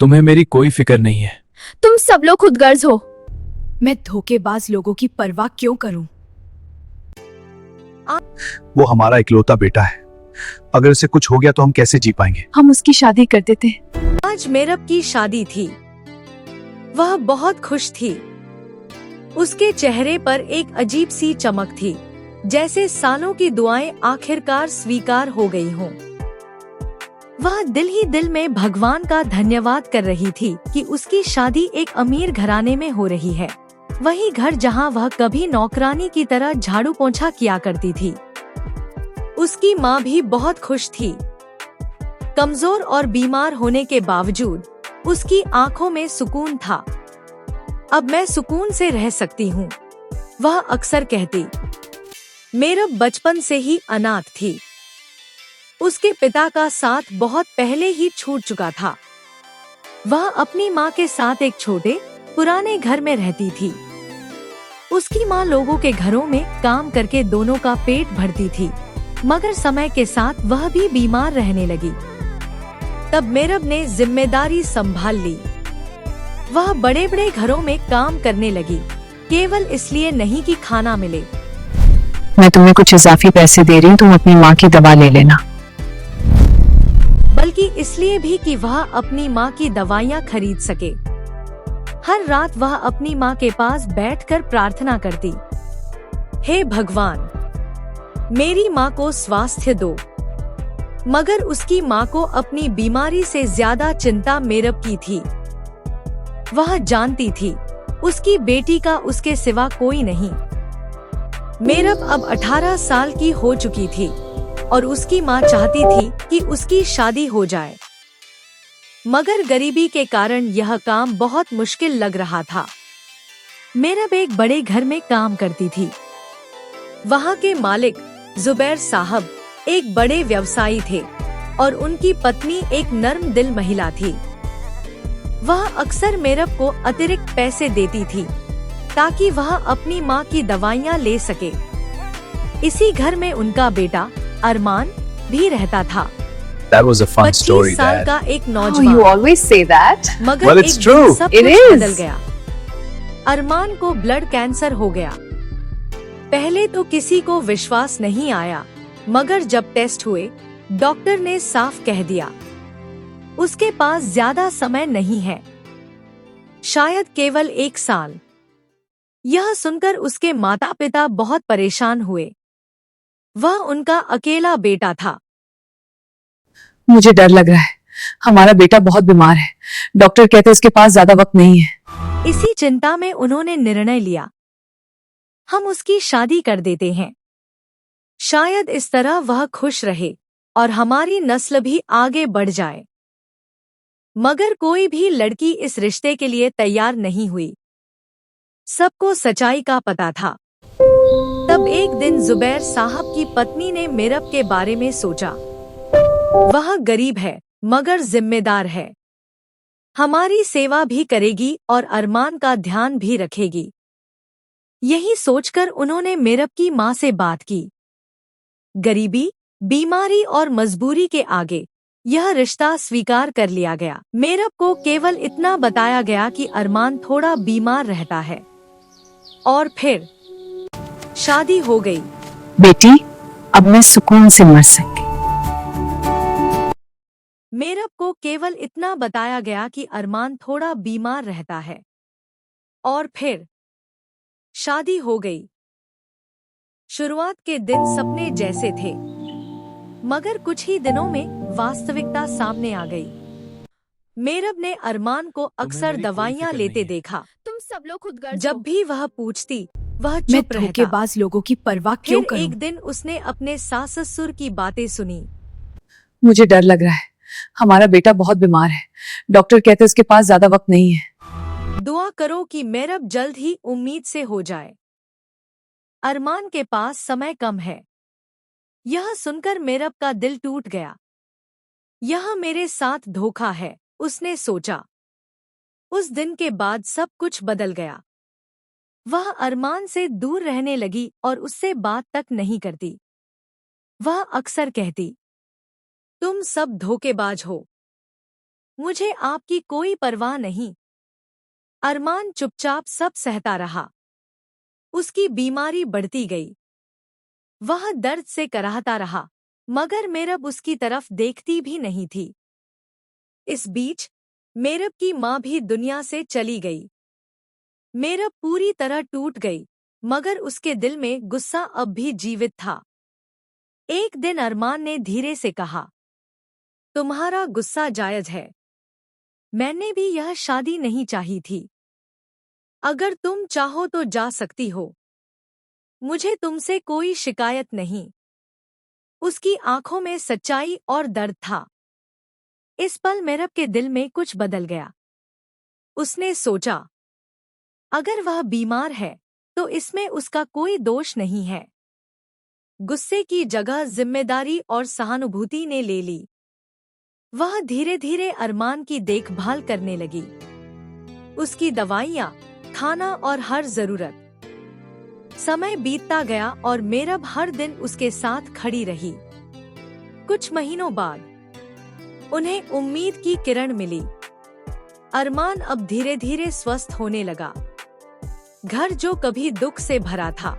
तुम्हें मेरी कोई फिक्र नहीं है। तुम सब लोग खुदगर्ज हो। मैं धोखेबाज लोगों की परवाह क्यों करूं? वो हमारा इकलौता बेटा है। अगर उसे कुछ हो गया तो हम कैसे जी पाएंगे? हम उसकी शादी कर देते। आज मेरब की शादी थी। वह बहुत खुश थी। उसके चेहरे पर एक अजीब सी चमक थी, जैसे सालों की दुआएं आखिरकार स्वीकार हो गई हों। वह दिल ही दिल में भगवान का धन्यवाद कर रही थी कि उसकी शादी एक अमीर घराने में हो रही है। वही घर जहां वह कभी नौकरानी की तरह झाड़ू पोंछा किया करती थी। उसकी माँ भी बहुत खुश थी। कमजोर और बीमार होने के बावजूद उसकी आंखों में सुकून था। अब मैं सुकून से रह सकती हूँ, वह अक्सर कहती। मेरब बचपन से ही अनाथ थी। उसके पिता का साथ बहुत पहले ही छूट चुका था। वह अपनी माँ के साथ एक छोटे पुराने घर में रहती थी। उसकी माँ लोगों के घरों में काम करके दोनों का पेट भरती थी, मगर समय के साथ वह भी बीमार रहने लगी। तब मेरब ने जिम्मेदारी संभाल ली। वह बड़े बड़े घरों में काम करने लगी, केवल इसलिए नहीं कि खाना मिले। मैं तुम्हें कुछ इजाफी पैसे दे रही हूँ, तुम अपनी माँ की दवा ले लेना। बल्कि इसलिए भी कि वह अपनी माँ की दवाइयाँ खरीद सके। हर रात वह अपनी माँ के पास बैठकर प्रार्थना करती, हे भगवान, मेरी माँ को स्वास्थ्य दो। मगर उसकी माँ को अपनी बीमारी से ज्यादा चिंता मेरब की थी। वह जानती थी उसकी बेटी का उसके सिवा कोई नहीं। मेरब अब 18 साल की हो चुकी थी और उसकी माँ चाहती थी कि उसकी शादी हो जाए, मगर गरीबी के कारण यह काम बहुत मुश्किल लग रहा था। मेरब एक बड़े घर में काम करती थी। वहाँ के मालिक जुबैर साहब एक बड़े व्यवसायी थे और उनकी पत्नी एक नर्म दिल महिला थी। वह अक्सर मेरब को अतिरिक्त पैसे देती थी ताकि वह अपनी माँ की दवाइयाँ ले सके। इसी घर में उनका बेटा अरमान भी रहता था। That was a fun 25 story, साल Dad. का एक You नौजवान, always say that. मगर Well, एक it's दिन true. सब It कुछ is. बदल गया। अरमान को ब्लड कैंसर हो गया। पहले तो किसी को विश्वास नहीं आया, मगर जब टेस्ट हुए, डॉक्टर ने साफ कह दिया, उसके पास ज्यादा समय नहीं है, शायद केवल 1 साल। यह सुनकर उसके माता पिता बहुत परेशान हुए। वह उनका अकेला बेटा था। मुझे डर लग रहा है, हमारा बेटा बहुत बीमार है। डॉक्टर कहते हैं उसके पास ज्यादा वक्त नहीं है। इसी चिंता में उन्होंने निर्णय लिया, हम उसकी शादी कर देते हैं। शायद इस तरह वह खुश रहे और हमारी नस्ल भी आगे बढ़ जाए। मगर कोई भी लड़की इस रिश्ते के लिए तैयार नहीं हुई। सबको सच्चाई का पता था। तब एक दिन जुबैर साहब की पत्नी ने मेरब के बारे में सोचा, वह गरीब है मगर जिम्मेदार है, हमारी सेवा भी करेगी और अरमान का ध्यान भी रखेगी। यही सोचकर उन्होंने मेरब की माँ से बात की। गरीबी, बीमारी और मजबूरी के आगे यह रिश्ता स्वीकार कर लिया गया। मेरब को केवल इतना बताया गया कि अरमान थोड़ा बीमार रहता है और फिर शादी हो गई। बेटी, अब मैं सुकून से मर सकती। मेरब को केवल इतना बताया गया कि अरमान थोड़ा बीमार रहता है और फिर शादी हो गई। शुरुआत के दिन सपने जैसे थे, मगर कुछ ही दिनों में वास्तविकता सामने आ गई। मेरब ने अरमान को अक्सर मेरी कोई दवाइयाँ फिक्र लेते नहीं है। देखा। तुम सब लोग खुदगर्ज जब हो। भी वह पूछती, वह मैं चुप रहता। धोखेबाज लोगों की परवाह क्यों फिर करूं? एक दिन उसने अपने सास ससुर की बातें सुनी। मुझे डर लग रहा है, हमारा बेटा बहुत बीमार है। डॉक्टर कहते हैं उसके पास ज्यादा वक्त नहीं है। दुआ करो कि मेरब जल्द ही उम्मीद से हो जाए। अरमान के पास समय कम है। यह सुनकर मेरब का दिल टूट गया। यह मेरे साथ धोखा है, उसने सोचा। उस दिन के बाद सब कुछ बदल गया। वह अरमान से दूर रहने लगी और उससे बात तक नहीं करती। वह अक्सर कहती, तुम सब धोखेबाज हो। मुझे आपकी कोई परवाह नहीं। अरमान चुपचाप सब सहता रहा। उसकी बीमारी बढ़ती गई। वह दर्द से कराहता रहा, मगर मेरब उसकी तरफ देखती भी नहीं थी। इस बीच मेरब की माँ भी दुनिया से चली गई। मेरब पूरी तरह टूट गई, मगर उसके दिल में गुस्सा अब भी जीवित था। एक दिन अरमान ने धीरे से कहा, तुम्हारा गुस्सा जायज है। मैंने भी यह शादी नहीं चाही थी। अगर तुम चाहो तो जा सकती हो। मुझे तुमसे कोई शिकायत नहीं। उसकी आंखों में सच्चाई और दर्द था। इस पल मेरब के दिल में कुछ बदल गया। उसने सोचा, अगर वह बीमार है तो इसमें उसका कोई दोष नहीं है। गुस्से की जगह जिम्मेदारी और सहानुभूति ने ले ली। वह धीरे धीरे अरमान की देखभाल करने लगी। उसकी दवाइयाँ, खाना और हर जरूरत। समय बीतता गया और मेरब हर दिन उसके साथ खड़ी रही। कुछ महीनों बाद उन्हें उम्मीद की किरण मिली। अरमान अब धीरे धीरे स्वस्थ होने लगा। घर जो कभी दुख से भरा था,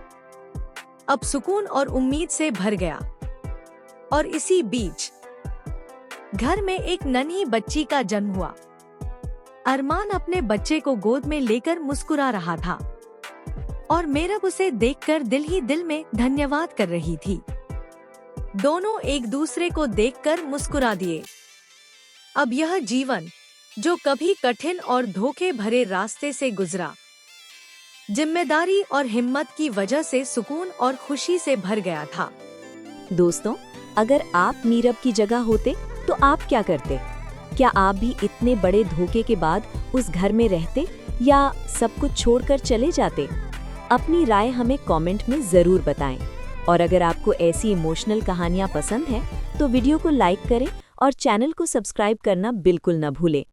अब सुकून और उम्मीद से भर गया। और इसी बीच घर में एक नन्ही बच्ची का जन्म हुआ। अरमान अपने बच्चे को गोद में लेकर मुस्कुरा रहा था और मेरब उसे देखकर दिल ही दिल में धन्यवाद कर रही थी। दोनों एक दूसरे को देखकर मुस्कुरा दिए। अब यह जीवन जो कभी कठिन और धोखे भरे रास्ते से गुजरा, जिम्मेदारी और हिम्मत की वजह से सुकून और खुशी से भर गया था। दोस्तों, अगर आप मीरब की जगह होते तो आप क्या करते? क्या आप भी इतने बड़े धोखे के बाद उस घर में रहते या सब कुछ छोड़कर चले जाते? अपनी राय हमें कमेंट में जरूर बताएं। और अगर आपको ऐसी इमोशनल कहानियां पसंद हैं तो वीडियो को लाइक करें और चैनल को सब्सक्राइब करना बिल्कुल न भूलें।